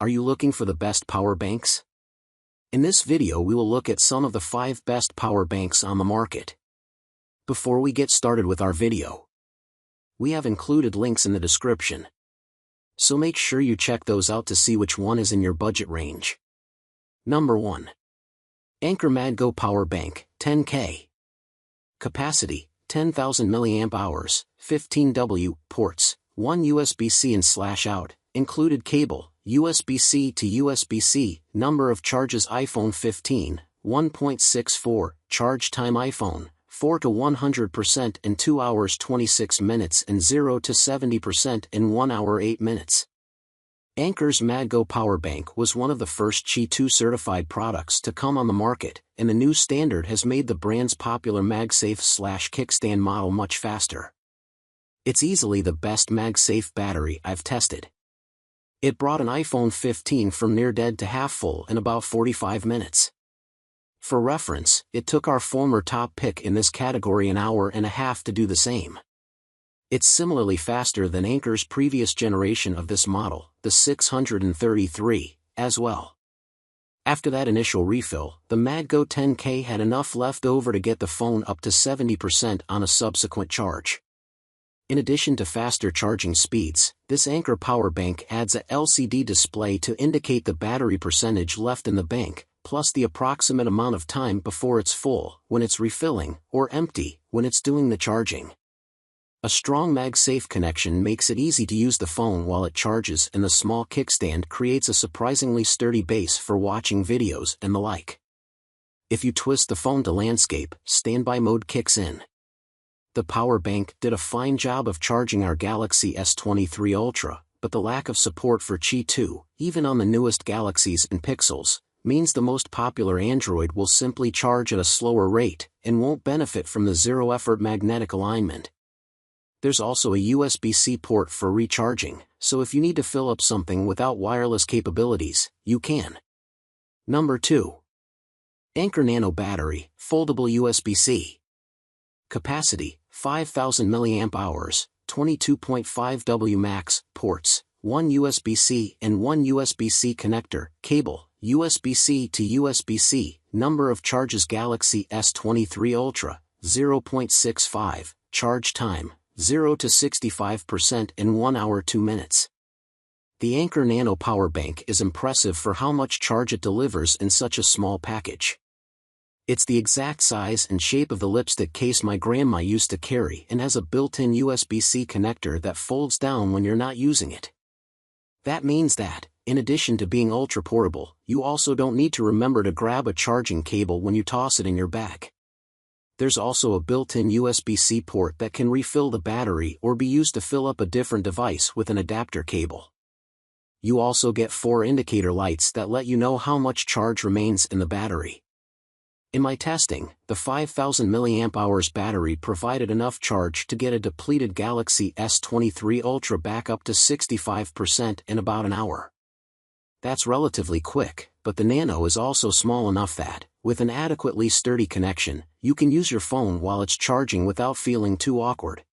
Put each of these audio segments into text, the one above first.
Are you looking for the best power banks? In this video we will look at some of the 5 best power banks on the market. Before we get started with our video, we have included links in the description, so make sure you check those out to see which one is in your budget range. Number 1. Anker MagGo Power Bank, 10K. Capacity, 10,000 mAh, 15W, ports, 1 USB-C in/out, included cable, USB-C to USB-C, number of charges iPhone 15, 1.64, charge time iPhone, 4 to 100% in 2 hours 26 minutes and 0 to 70% in 1 hour 8 minutes. Anker's MagGo Power Bank was one of the first Qi 2 certified products to come on the market, and the new standard has made the brand's popular MagSafe/kickstand model much faster. It's easily the best MagSafe battery I've tested. It brought an iPhone 15 from near dead to half full in about 45 minutes. For reference, it took our former top pick in this category an hour and a half to do the same. It's similarly faster than Anker's previous generation of this model, the 633, as well. After that initial refill, the MagGo 10K had enough left over to get the phone up to 70% on a subsequent charge. In addition to faster charging speeds, this Anker power bank adds a LCD display to indicate the battery percentage left in the bank, plus the approximate amount of time before it's full, when it's refilling, or empty, when it's doing the charging. A strong MagSafe connection makes it easy to use the phone while it charges, and the small kickstand creates a surprisingly sturdy base for watching videos and the like. If you twist the phone to landscape, standby mode kicks in. The power bank did a fine job of charging our Galaxy S23 Ultra, but the lack of support for Qi 2, even on the newest Galaxies and Pixels, means the most popular Android will simply charge at a slower rate, and won't benefit from the zero-effort magnetic alignment. There's also a USB-C port for recharging, so if you need to fill up something without wireless capabilities, you can. Number 2. Anker Nano Battery, Foldable USB-C. Capacity, 5,000 mAh, 22.5W max, ports, 1 USB-C and 1 USB-C connector, cable, USB-C to USB-C, number of charges Galaxy S23 Ultra, 0.65, charge time, 0 to 65% in 1 hour 2 minutes. The Anker Nano Power Bank is impressive for how much charge it delivers in such a small package. It's the exact size and shape of the lipstick case my grandma used to carry and has a built-in USB-C connector that folds down when you're not using it. That means that, in addition to being ultra-portable, you also don't need to remember to grab a charging cable when you toss it in your bag. There's also a built-in USB-C port that can refill the battery or be used to fill up a different device with an adapter cable. You also get 4 indicator lights that let you know how much charge remains in the battery. In my testing, the 5,000 mAh battery provided enough charge to get a depleted Galaxy S23 Ultra back up to 65% in about an hour. That's relatively quick, but the Nano is also small enough that, with an adequately sturdy connection, you can use your phone while it's charging without feeling too awkward.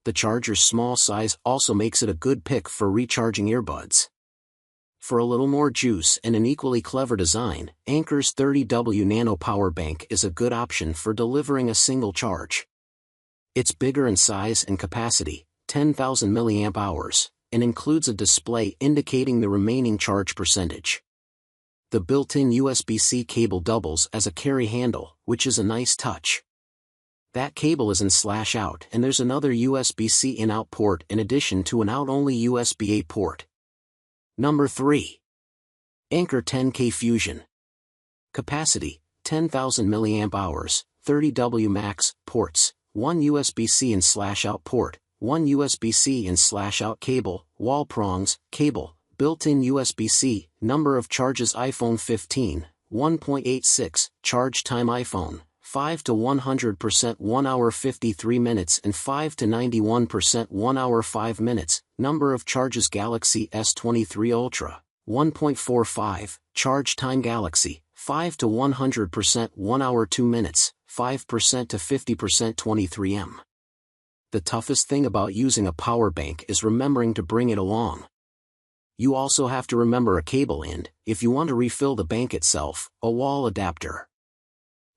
The charger's small size also makes it a good pick for recharging earbuds. For a little more juice and an equally clever design, Anker's 30W Nano Power Bank is a good option for delivering a single charge. It's bigger in size and capacity, 10,000 mAh, and includes a display indicating the remaining charge percentage. The built-in USB-C cable doubles as a carry handle, which is a nice touch. That cable is in/out, and there's another USB-C in-out port in addition to an out-only USB-A port. Number 3. Anker 10K Fusion. Capacity, 10,000 mAh, 30W max, ports, 1 USB-C in/out port, 1 USB-C in/out cable, wall prongs, cable, built-in USB-C, number of charges iPhone 15, 1.86, charge time iPhone, 5 to 100% 1 hour 53 minutes and 5 to 91% 1 hour 5 minutes, number of charges Galaxy S23 Ultra, 1.45, charge time Galaxy, 5 to 100% 1 hour 2 minutes, 5% to 50% 23m. The toughest thing about using a power bank is remembering to bring it along. You also have to remember a cable and, if you want to refill the bank itself, a wall adapter.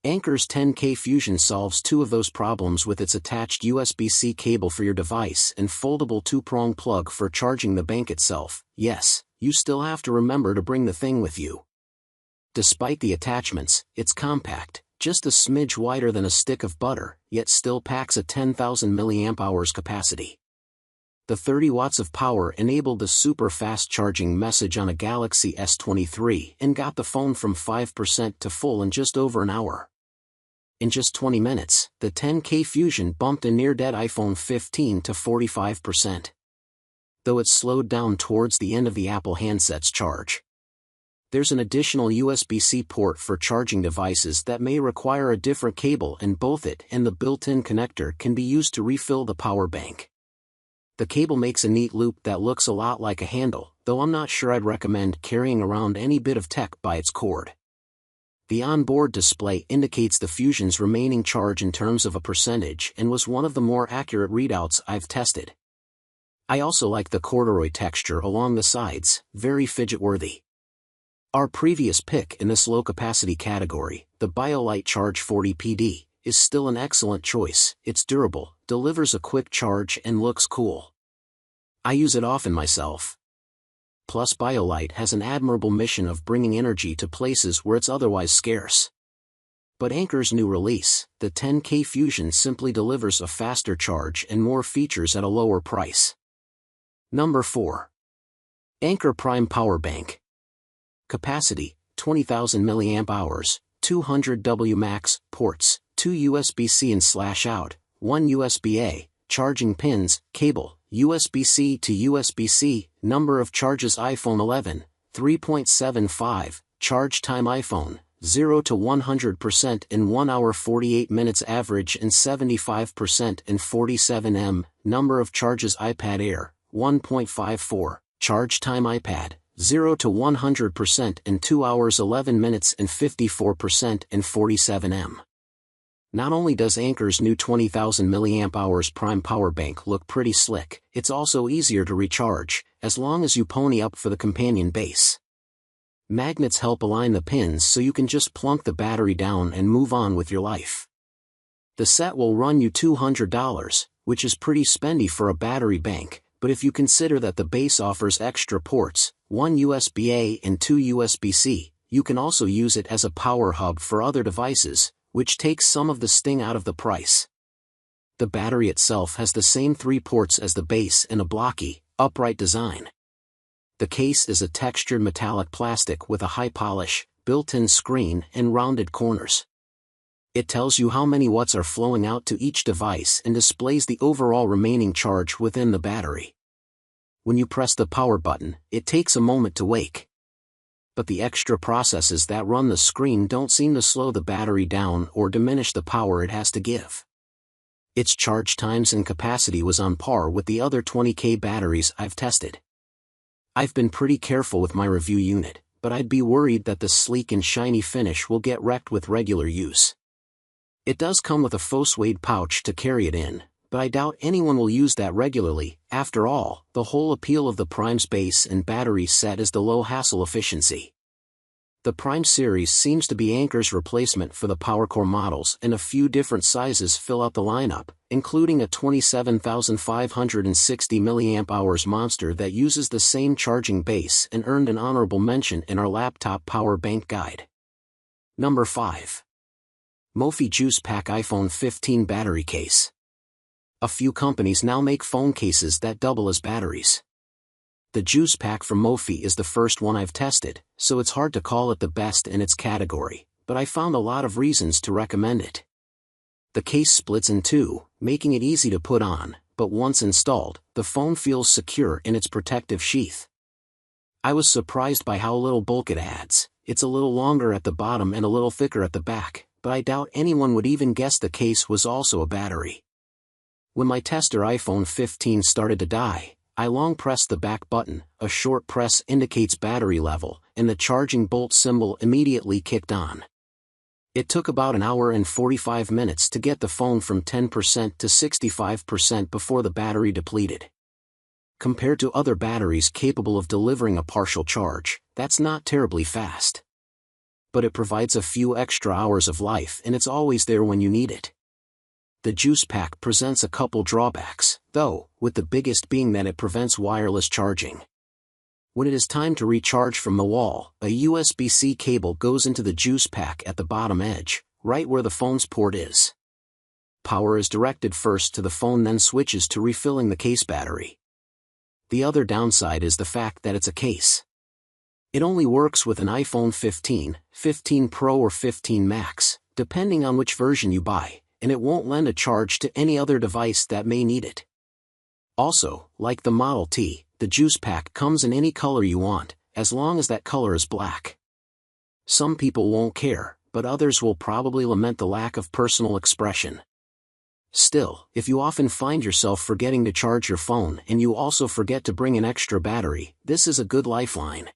Anker's 10K Fusion solves two of those problems with its attached USB-C cable for your device and foldable 2-prong plug for charging the bank itself. Yes, you still have to remember to bring the thing with you. Despite the attachments, it's compact, just a smidge wider than a stick of butter, yet still packs a 10,000 mAh capacity. The 30 watts of power enabled the super fast charging message on a Galaxy S23 and got the phone from 5% to full in just over an hour. In just 20 minutes, the 10K Fusion bumped a near-dead iPhone 15 to 45%. Though it slowed down towards the end of the Apple handset's charge. There's an additional USB-C port for charging devices that may require a different cable, and both it and the built-in connector can be used to refill the power bank. The cable makes a neat loop that looks a lot like a handle, though I'm not sure I'd recommend carrying around any bit of tech by its cord. The onboard display indicates the Fusion's remaining charge in terms of a percentage and was one of the more accurate readouts I've tested. I also like the corduroy texture along the sides, very fidget-worthy. Our previous pick in this low-capacity category, the BioLite Charge 40 PD, is still an excellent choice. It's durable, delivers a quick charge and looks cool. I use it often myself. Plus BioLite has an admirable mission of bringing energy to places where it's otherwise scarce. But Anker's new release, the 10K Fusion, simply delivers a faster charge and more features at a lower price. Number 4. Anker Prime Power Bank. Capacity, 20,000 mAh, 200 WMAX, ports, 2 USB-C and /out, 1 USB-A, charging pins, cable, USB-C to USB-C, number of charges iPhone 11, 3.75, charge time iPhone, 0 to 100% in 1 hour 48 minutes average and 75% in 47 m, number of charges iPad Air, 1.54, charge time iPad, 0 to 100% in 2 hours 11 minutes and 54% in 47 m. Not only does Anker's new 20,000 mAh Prime Power Bank look pretty slick, it's also easier to recharge, as long as you pony up for the companion base. Magnets help align the pins so you can just plunk the battery down and move on with your life. The set will run you $200, which is pretty spendy for a battery bank, but if you consider that the base offers extra ports, 1 USB-A and 2 USB-C, you can also use it as a power hub for other devices, which takes some of the sting out of the price. The battery itself has the same 3 ports as the base in a blocky, upright design. The case is a textured metallic plastic with a high polish, built-in screen and rounded corners. It tells you how many watts are flowing out to each device and displays the overall remaining charge within the battery. When you press the power button, it takes a moment to wake. But the extra processes that run the screen don't seem to slow the battery down or diminish the power it has to give. Its charge times and capacity was on par with the other 20K batteries I've tested. I've been pretty careful with my review unit, but I'd be worried that the sleek and shiny finish will get wrecked with regular use. It does come with a faux suede pouch to carry it in, but I doubt anyone will use that regularly. After all, the whole appeal of the Prime's base and battery set is the low hassle efficiency. The Prime series seems to be Anker's replacement for the PowerCore models, and a few different sizes fill out the lineup, including a 27,560 mAh monster that uses the same charging base and earned an honorable mention in our laptop power bank guide. Number 5. Mophie Juice Pack iPhone 15 Battery Case. A few companies now make phone cases that double as batteries. The Juice Pack from Mophie is the first one I've tested, so it's hard to call it the best in its category, but I found a lot of reasons to recommend it. The case splits in two, making it easy to put on, but once installed, the phone feels secure in its protective sheath. I was surprised by how little bulk it adds. It's a little longer at the bottom and a little thicker at the back, but I doubt anyone would even guess the case was also a battery. When my tester iPhone 15 started to die, I long pressed the back button. A short press indicates battery level, and the charging bolt symbol immediately kicked on. It took about an hour and 45 minutes to get the phone from 10% to 65% before the battery depleted. compared to other batteries capable of delivering a partial charge, that's not terribly fast. But it provides a few extra hours of life and it's always there when you need it. The Juice Pack presents a couple drawbacks, though, with the biggest being that it prevents wireless charging. When it is time to recharge from the wall, a USB-C cable goes into the Juice Pack at the bottom edge, right where the phone's port is. Power is directed first to the phone, then switches to refilling the case battery. The other downside is the fact that it's a case. It only works with an iPhone 15, 15 Pro or 15 Max, depending on which version you buy, and it won't lend a charge to any other device that may need it. Also, like the Model T, the Juice Pack comes in any color you want, as long as that color is black. Some people won't care, but others will probably lament the lack of personal expression. Still, if you often find yourself forgetting to charge your phone and you also forget to bring an extra battery, this is a good lifeline.